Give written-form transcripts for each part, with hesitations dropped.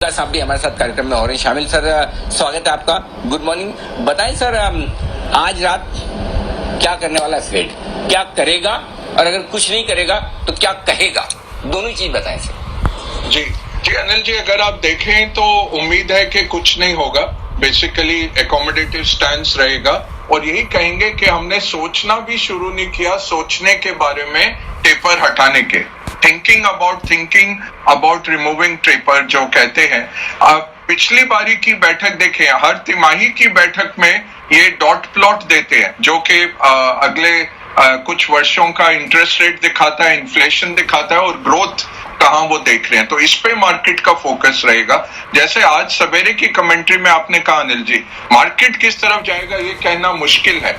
साहब भी हमारे साथ कार्यक्रम में हो रहे हैं शामिल। सर स्वागत है आपका, गुड मॉर्निंग। बताएं सर, आज रात क्या करने वाला है फेड, क्या करेगा और अगर कुछ नहीं करेगा तो क्या कहेगा, दोनों चीज बताएं सर। जी अनिल जी, अगर आप देखें तो उम्मीद है कि कुछ नहीं होगा। बेसिकली एकोमोडेटिव स्टैंस रहेगा और यही कहेंगे कि हमने सोचना भी शुरू नहीं किया सोचने के बारे में, टेपर हटाने के, थिंकिंग अबाउट रिमूविंग टेपर जो कहते हैं। पिछली बारी की बैठक देखें, हर तिमाही की बैठक में ये डॉट प्लॉट देते हैं जो कि अगले कुछ वर्षों का इंटरेस्ट रेट दिखाता है, इन्फ्लेशन दिखाता है और ग्रोथ कहाँ वो देख रहे हैं। तो इस पे मार्केट का फोकस रहेगा। जैसे आज सवेरे की कमेंट्री में आपने कहा अनिल जी, मार्केट किस तरफ जाएगा ये कहना मुश्किल है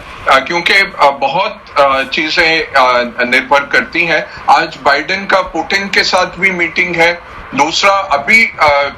क्योंकि बहुत चीजें निर्भर करती हैं। आज बाइडेन का पुतिन के साथ भी मीटिंग है। दूसरा, अभी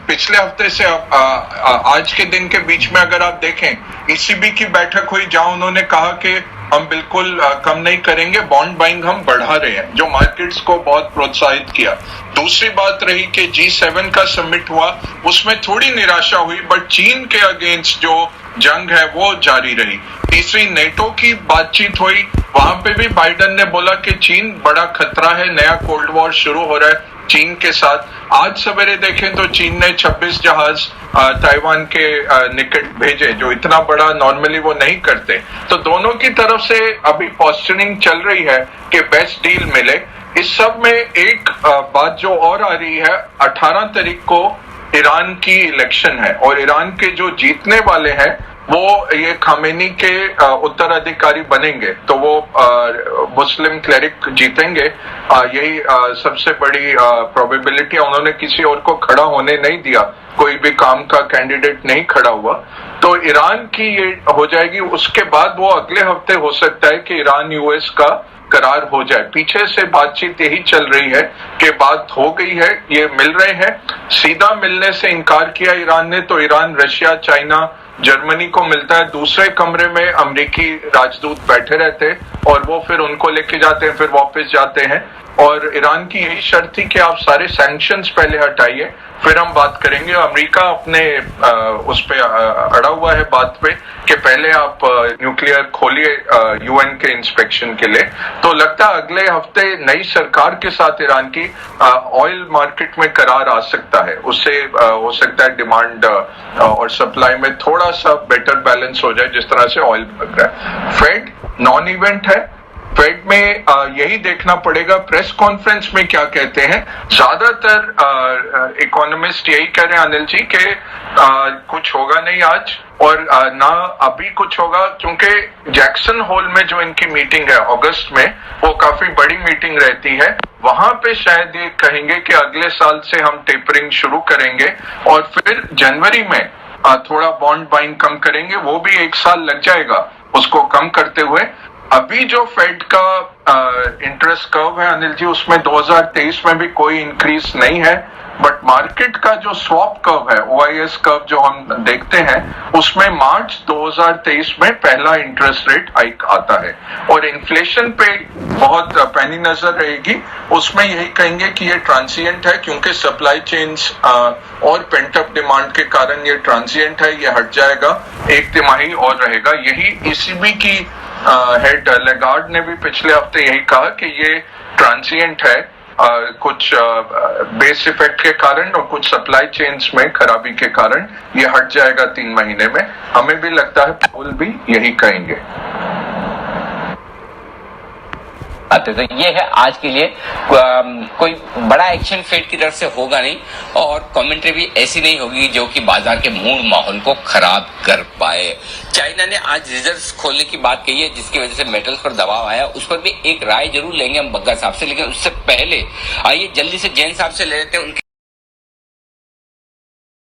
पिछले हफ्ते से आज के दिन के बीच में अगर आप देखें, ईसीबी की बैठक हुई जहां उन्होंने कहा कि हम बिल्कुल कम नहीं करेंगे, बॉन्ड बाइंग हम बढ़ा रहे हैं, जो मार्केट्स को बहुत प्रोत्साहित किया। दूसरी बात रही कि G7 का समिट हुआ, उसमें थोड़ी निराशा हुई, बट चीन के अगेंस्ट जो जंग है वो जारी रही। तीसरी, नेटो की बातचीत हुई, वहां पे भी बाइडेन ने बोला कि चीन बड़ा खतरा है, नया कोल्ड वॉर शुरू हो रहा है चीन के साथ। आज सवेरे देखें तो चीन ने 26 जहाज ताइवान के निकट भेजे, जो इतना बड़ा नॉर्मली वो नहीं करते। तो दोनों की तरफ से अभी पॉस्चरिंग चल रही है कि बेस्ट डील मिले। इस सब में एक बात जो और आ रही है, 18 तारीख को ईरान की इलेक्शन है और ईरान के जो जीतने वाले हैं वो ये खामेनी के उत्तराधिकारी बनेंगे, तो वो मुस्लिम क्लेरिक जीतेंगे। यही सबसे बड़ी प्रोबेबिलिटी है। उन्होंने किसी और को खड़ा होने नहीं दिया, कोई भी काम का कैंडिडेट नहीं खड़ा हुआ। तो ईरान की ये हो जाएगी। उसके बाद वो अगले हफ्ते हो सकता है कि ईरान यूएस का करार हो जाए। पीछे से बातचीत यही चल रही है कि बात हो गई है, ये मिल रहे हैं। सीधा मिलने से इनकार किया ईरान ने, तो ईरान रशिया, चाइना, जर्मनी को मिलता है। दूसरे कमरे में अमेरिकी राजदूत बैठे रहते हैं और वो फिर उनको लेके जाते हैं, फिर वापस जाते हैं। और ईरान की यही शर्त थी कि आप सारे सैंक्शंस पहले हटाइए, फिर हम बात करेंगे। अमेरिका अपने उस पे अड़ा हुआ है बात पे कि पहले आप न्यूक्लियर खोलिए यूएन के इंस्पेक्शन के लिए। तो लगता है अगले हफ्ते नई सरकार के साथ ईरान की ऑयल मार्केट में करार आ सकता है। उससे हो सकता है डिमांड और सप्लाई में थोड़ा सा बेटर बैलेंस हो जाए, जिस तरह से ऑयल बढ़ रहा है। फेड नॉन इवेंट है, फेड में यही देखना पड़ेगा प्रेस कॉन्फ्रेंस में क्या कहते हैं। ज्यादातर इकोनॉमिस्ट यही कह रहे हैं अनिल जी कि कुछ होगा नहीं आज और ना अभी कुछ होगा, क्योंकि जैक्सन होल में जो इनकी मीटिंग है अगस्त में, वो काफी बड़ी मीटिंग रहती है। वहां पे शायद ये कहेंगे कि अगले साल से हम टेपरिंग शुरू करेंगे और फिर जनवरी में थोड़ा बॉन्ड बाइंग कम करेंगे। वो भी 1 साल लग जाएगा उसको कम करते हुए। अभी जो फेड का इंटरेस्ट कर्व है अनिल जी, उसमें 2023 में भी कोई इंक्रीज नहीं है, बट मार्केट का जो स्वैप कर्व है, OIS कर्व जो हम देखते हैं, उसमें मार्च 2023 में पहला इंटरेस्ट रेट हाइक आता है। और इन्फ्लेशन पे बहुत पैनी नजर रहेगी। उसमें यही कहेंगे कि ये ट्रांसिएंट है, क्योंकि सप्लाई चेन्स और पेंट अप डिमांड के कारण ये ट्रांसिएंट है, ये हट जाएगा, 1 तिमाही और रहेगा। यही ईसीबी की हेड लेगार्ड ने भी पिछले हफ्ते यही कहा कि ये ट्रांसिएंट है, कुछ बेस इफेक्ट के कारण और कुछ सप्लाई चेन्स में खराबी के कारण ये हट जाएगा 3 महीने में। हमें भी लगता है पाउल भी यही कहेंगे। तो ये है आज के लिए, कोई बड़ा एक्शन फेड की तरफ से होगा नहीं और कमेंट्री भी ऐसी नहीं होगी जो कि बाजार के मूड माहौल को खराब कर पाए। चाइना ने आज रिजर्व्स खोलने की बात कही है, जिसकी वजह से मेटल्स पर दबाव आया। उस पर भी एक राय जरूर लेंगे हम बग्गा साहब से, लेकिन उससे पहले आइए जल्दी से जैन साहब से ले लेते हैं उनके